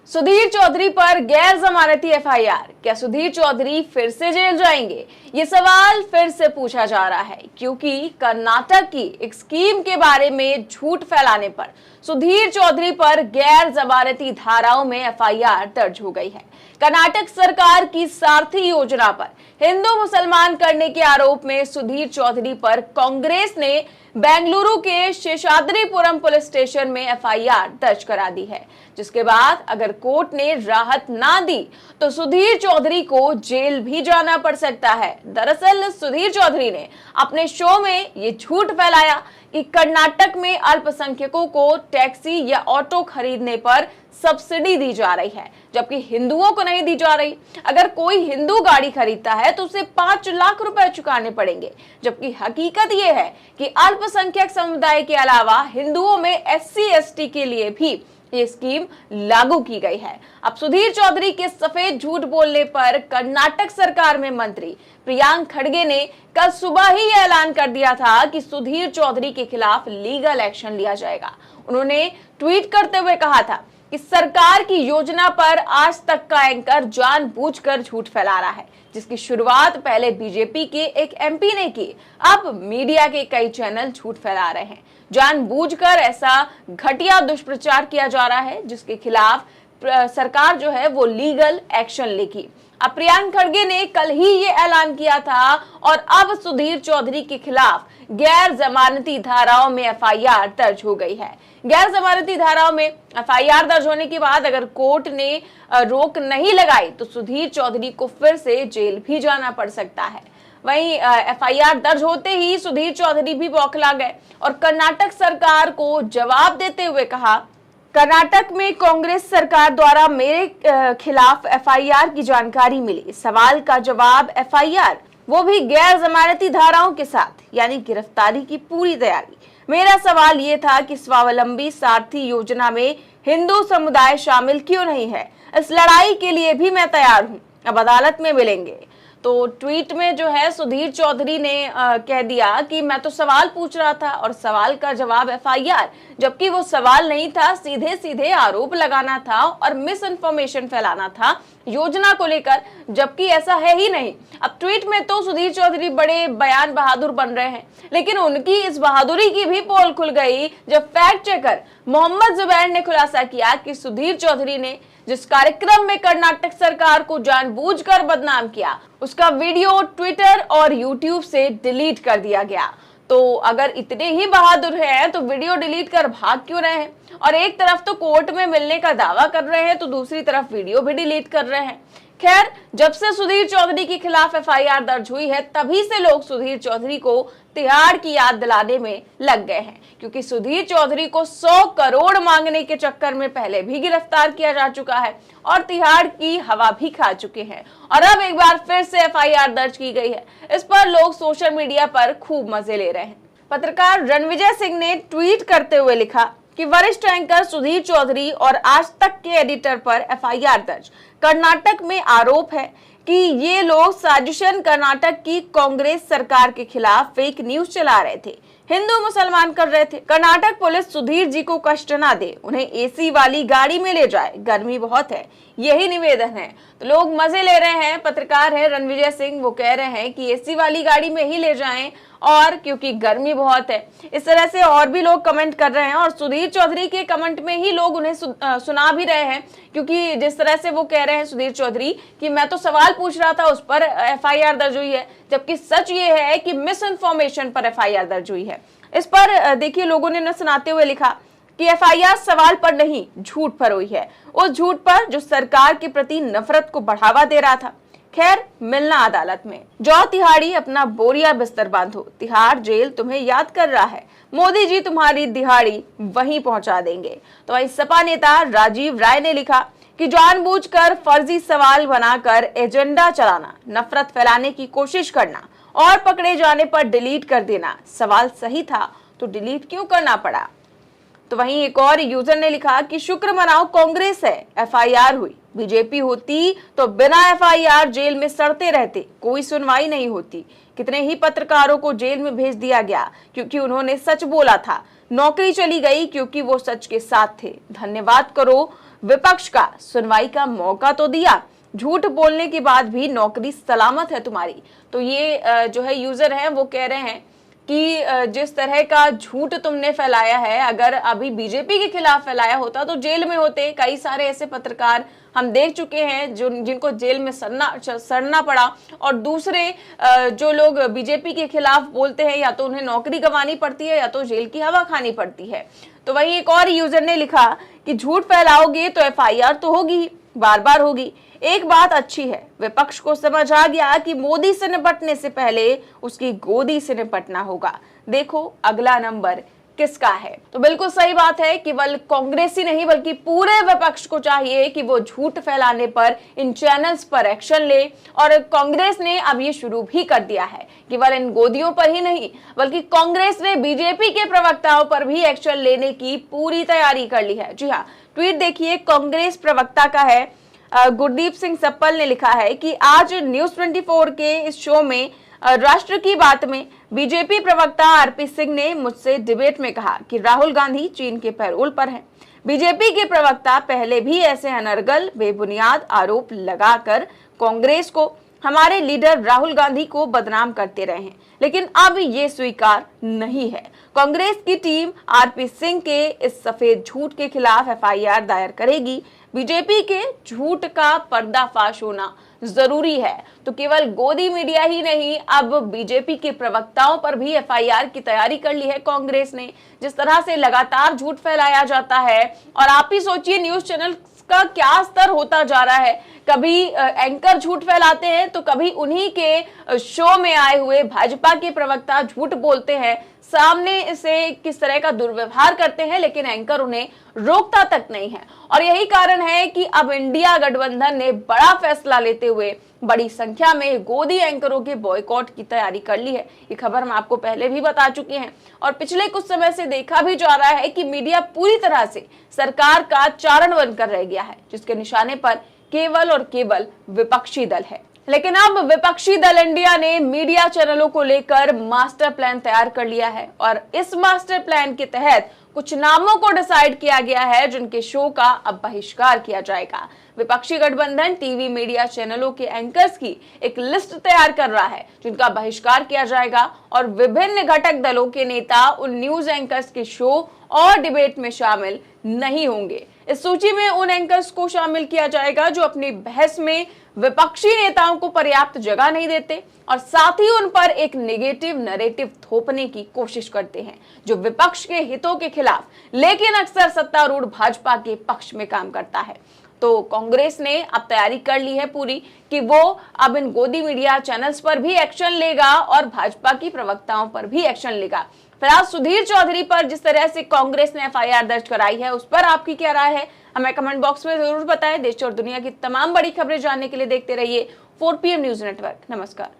सुधीर चौधरी पर गैर जमानती एफआईआर, क्या सुधीर चौधरी फिर से जेल जाएंगे? ये सवाल फिर से पूछा जा रहा है क्योंकि कर्नाटक की एक स्कीम के बारे में झूठ फैलाने पर सुधीर चौधरी पर गैर जमानती धाराओं में एफआईआर दर्ज हो गई है। कर्नाटक सरकार की सारथी योजना पर हिंदू मुसलमान करने के आरोप में सुधीर चौधरी पर कांग्रेस ने बेंगलुरु के शेषाद्रीपुरम पुलिस स्टेशन में एफआईआर दर्ज करा दी है, जिसके बाद अगर कोर्ट ने राहत ना दी तो सुधीर चौधरी को जेल भी जाना पड़ सकता है। दरअसल सुधीर चौधरी ने अपने शो में ये झूठ फैलाया कि कर्नाटक में अल्पसंख्यकों को टैक्सी या ऑटो खरीदने पर सब्सिडी दी जा रही है, जबकि हिंदुओं को नहीं दी जा रही। अगर कोई हिंदू गाड़ी खरीदता है तो उसे 5 लाख रुपए चुकाने पड़ेंगे, जबकि हकीकत यह है कि अल्पसंख्यक समुदाय के अलावा हिंदुओं में SC/ST के लिए भी ये स्कीम लागू की गई है। अब सुधीर चौधरी के सफेद झूठ बोलने पर कर्नाटक सरकार में मंत्री प्रियांक खड़गे ने कल सुबह ही यह ऐलान कर दिया था कि सुधीर चौधरी के खिलाफ लीगल एक्शन लिया जाएगा। उन्होंने ट्वीट करते हुए कहा था कि सरकार की योजना पर आज तक का एंकर जानबूझकर झूठ फैला रहा है, जिसकी शुरुआत पहले बीजेपी के एक MP ने की। अब मीडिया के कई चैनल झूठ फैला रहे हैं। जानबूझकर ऐसा घटिया दुष्प्रचार किया जा रहा है, जिसके खिलाफ सरकार जो है वो लीगल एक्शन लेगी। अब प्रियांक खड़गे ने कल ही ये ऐलान किया था और अब सुधीर चौधरी के खिलाफ गैर जमानती धाराओं में एफआईआर दर्ज हो गई है। गैर जमानती धाराओं में एफआईआर दर्ज होने के बाद अगर कोर्ट ने रोक नहीं लगाई तो सुधीर चौधरी को फिर से जेल भी जाना पड़ सकता है। वहीं एफआईआर दर्ज होते ही सुधीर चौधरी भी बौखला गए और कर्नाटक सरकार को जवाब देते हुए कहा, कर्नाटक में कांग्रेस सरकार द्वारा मेरे खिलाफ एफआईआर की जानकारी मिली। सवाल का जवाब एफआईआर, वो भी गैर जमानती धाराओं के साथ, यानी गिरफ्तारी की पूरी तैयारी। मेरा सवाल ये था कि स्वावलंबी सारथी योजना में हिंदू समुदाय शामिल क्यों नहीं है? इस लड़ाई के लिए भी मैं तैयार हूँ, अब अदालत में मिलेंगे। तो ट्वीट में जो है सुधीर चौधरी ने कह दिया कि मैं तो सवाल पूछ रहा था और सवाल का जवाब एफआईआर, जबकि वो सवाल नहीं था, सीधे सीधे आरोप लगाना था और मिस इन्फॉर्मेशन फैलाना था योजना को लेकर, जबकि ऐसा है ही नहीं। अब ट्वीट में तो सुधीर चौधरी बड़े बयान बहादुर बन रहे हैं, लेकिन उनकी इस बहादुरी की भी पोल खुल गई जब फैक्ट चेकर मोहम्मद जुबैर ने खुलासा किया कि सुधीर चौधरी ने जिस कार्यक्रम में कर्नाटक सरकार को जानबूझकर बदनाम किया, उसका वीडियो ट्विटर और यूट्यूब से डिलीट कर दिया गया। तो अगर इतने ही बहादुर हैं तो वीडियो डिलीट कर भाग क्यों रहे हैं? और एक तरफ तो कोर्ट में मिलने का दावा कर रहे हैं तो दूसरी तरफ वीडियो भी डिलीट कर रहे हैं। खैर, जब से सुधीर चौधरी के खिलाफ एफआईआर दर्ज हुई है तभी से लोग सुधीर चौधरी को तिहाड़ की याद दिलाने में लग गए हैं, क्योंकि सुधीर चौधरी को 100 करोड़ मांगने के चक्कर में पहले भी गिरफ्तार किया जा चुका है और तिहाड़ की हवा भी खा चुके हैं और अब एक बार फिर से एफआईआर दर्ज की गई है। इस पर लोग सोशल मीडिया पर खूब मजे ले रहे हैं। पत्रकार रणविजय सिंह ने ट्वीट करते हुए लिखा कि वरिष्ठ एंकर सुधीर चौधरी और आज तक के एडिटर पर एफआईआर दर्ज। कर्नाटक में आरोप है कि ये लोग साजिशन कर्नाटक की कांग्रेस सरकार के खिलाफ फेक न्यूज चला रहे थे, हिंदू मुसलमान कर रहे थे। कर्नाटक पुलिस सुधीर जी को कष्ट ना दे, उन्हें एसी वाली गाड़ी में ले जाए, गर्मी बहुत है, यही निवेदन है। तो लोग मजे ले रहे हैं। पत्रकार है रणविजय सिंह, वो कह रहे हैं कि एसी वाली गाड़ी में ही ले जाएं और क्योंकि गर्मी बहुत है। इस तरह से और भी लोग कमेंट कर रहे हैं और सुधीर चौधरी के कमेंट में ही लोग उन्हें सुना भी रहे हैं, क्योंकि जिस तरह से वो कह रहे हैं सुधीर चौधरी कि मैं तो सवाल पूछ रहा था, उस पर एफआईआर दर्ज हुई है, जबकि सच ये है कि मिस इन्फॉर्मेशन पर एफआईआर दर्ज हुई है। इस पर देखिए लोगों ने सुनाते हुए लिखा कि एफआईआर सवाल पर नहीं, झूठ पर हुई है, उस झूठ पर जो सरकार के प्रति नफरत को बढ़ावा दे रहा था। खैर, मिलना अदालत में। जाओ तिहाड़ी, अपना बोरिया बिस्तर बांधो, तिहाड़ जेल तुम्हें याद कर रहा है, मोदी जी तुम्हारी दिहाड़ी वहीं पहुंचा देंगे। तो वहीं सपा नेता राजीव राय ने लिखा कि जानबूझकर फर्जी सवाल बनाकर एजेंडा चलाना, नफरत फैलाने की कोशिश करना और पकड़े जाने पर डिलीट कर देना। सवाल सही था तो डिलीट क्यों करना पड़ा? तो वहीं एक और यूजर ने लिखा कि शुक्र मनाओ कांग्रेस है, एफआईआर हुई, बीजेपी होती तो बिना एफआईआर जेल में सड़ते रहते, कोई सुनवाई नहीं होती। कितने ही पत्रकारों को जेल में भेज दिया गया क्योंकि उन्होंने सच बोला था, नौकरी चली गई क्योंकि वो सच के साथ थे। धन्यवाद करो विपक्ष का सुनवाई का मौका तो दिया, झूठ बोलने के बाद भी नौकरी सलामत है तुम्हारी। तो ये जो है यूजर है वो कह रहे हैं कि जिस तरह का झूठ तुमने फैलाया है, अगर अभी बीजेपी के खिलाफ फैलाया होता तो जेल में होते। कई सारे ऐसे पत्रकार हम देख चुके हैं जिनको जेल में सड़ना पड़ा, और दूसरे जो लोग बीजेपी के खिलाफ बोलते हैं या तो उन्हें नौकरी गंवानी पड़ती है या तो जेल की हवा खानी पड़ती है। तो वहीं एक और यूजर ने लिखा कि झूठ फैलाओगे तो एफआईआर तो होगी, बार बार होगी। एक बात अच्छी है, विपक्ष को समझ आ गया कि मोदी से निपटने से पहले उसकी गोदी से निपटना होगा। देखो अगला नंबर किसका है। तो बिल्कुल सही बात है, केवल कांग्रेस ही नहीं बल्कि पूरे विपक्ष को चाहिए कि वो झूठ फैलाने पर इन चैनल्स पर एक्शन ले, और कांग्रेस ने अब ये शुरू भी कर दिया है। केवल इन गोदियों पर ही नहीं बल्कि कांग्रेस ने बीजेपी के प्रवक्ताओं पर भी एक्शन लेने की पूरी तैयारी कर ली है। जी हाँ, ट्वीट देखिए, कांग्रेस प्रवक्ता का है, गुरदीप सिंह सप्पल ने लिखा है कि आज न्यूज 24 के इस शो में राष्ट्र की बात में बीजेपी प्रवक्ता आरपी सिंह ने मुझसे डिबेट में कहा कि राहुल गांधी चीन के पैरोल पर हैं। बीजेपी के प्रवक्ता पहले भी ऐसे अनर्गल बेबुनियाद आरोप लगाकर कांग्रेस को, हमारे लीडर राहुल गांधी को बदनाम करते रहे हैं, लेकिन अब ये स्वीकार नहीं है। कांग्रेस की टीम आरपी सिंह के इस सफेद झूठ के खिलाफ एफआईआर दायर करेगी। बीजेपी के झूठ का पर्दाफाश होना जरूरी है। तो केवल गोदी मीडिया ही नहीं, अब बीजेपी के प्रवक्ताओं पर भी एफआईआर की तैयारी कर ली है कांग्रेस ने। जिस तरह से लगातार झूठ फैलाया जाता है, और आप ही सोचिए न्यूज चैनल का क्या स्तर होता जा रहा है। कभी एंकर झूठ फैलाते हैं तो कभी उन्हीं के शो में आए हुए भाजपा के प्रवक्ता झूठ बोलते हैं, सामने से किस तरह का दुर्व्यवहार करते हैं, लेकिन एंकर उन्हें रोकता तक नहीं है। और यही कारण है कि अब इंडिया गठबंधन ने बड़ा फैसला लेते हुए बड़ी संख्या में गोदी एंकरों के बॉयकॉट की तैयारी कर ली है। ये खबर हम आपको पहले भी बता चुके हैं, और पिछले कुछ समय से देखा भी जा रहा है कि मीडिया पूरी तरह से सरकार का चारण बनकर रह गया है, जिसके निशाने पर केवल और केवल विपक्षी दल है। लेकिन अब विपक्षी दल इंडिया ने मीडिया चैनलों को लेकर मास्टर प्लान तैयार कर लिया है, और इस मास्टर प्लान के तहत कुछ नामों को डिसाइड किया गया है जिनके शो का अब बहिष्कार किया जाएगा। विपक्षी गठबंधन टीवी मीडिया चैनलों के एंकर्स की एक लिस्ट तैयार कर रहा है जिनका बहिष्कार किया जाएगा, और विभिन्न घटक दलों के नेता उन न्यूज एंकर्स के शो और डिबेट में शामिल नहीं होंगे। इस सूची में उन एंकर्स को शामिल किया जाएगा जो अपनी बहस में विपक्षी नेताओं को पर्याप्त जगह नहीं देते, और साथ ही उन पर एक नेगेटिव नैरेटिव थोपने की कोशिश करते हैं जो विपक्ष के हितों के खिलाफ लेकिन अक्सर सत्तारूढ़ भाजपा के पक्ष में काम करता है। तो कांग्रेस ने अब तैयारी कर ली है पूरी कि वो अब इन गोदी मीडिया चैनल्स पर भी एक्शन लेगा और भाजपा की प्रवक्ताओं पर भी एक्शन लेगा। फिलहाल सुधीर चौधरी पर जिस तरह से कांग्रेस ने एफआईआर दर्ज कराई है, उस पर आपकी क्या राय है, हमें कमेंट बॉक्स में जरूर बताएं। देश और दुनिया की तमाम बड़ी खबरें जानने के लिए देखते रहिए 4PM न्यूज नेटवर्क। नमस्कार।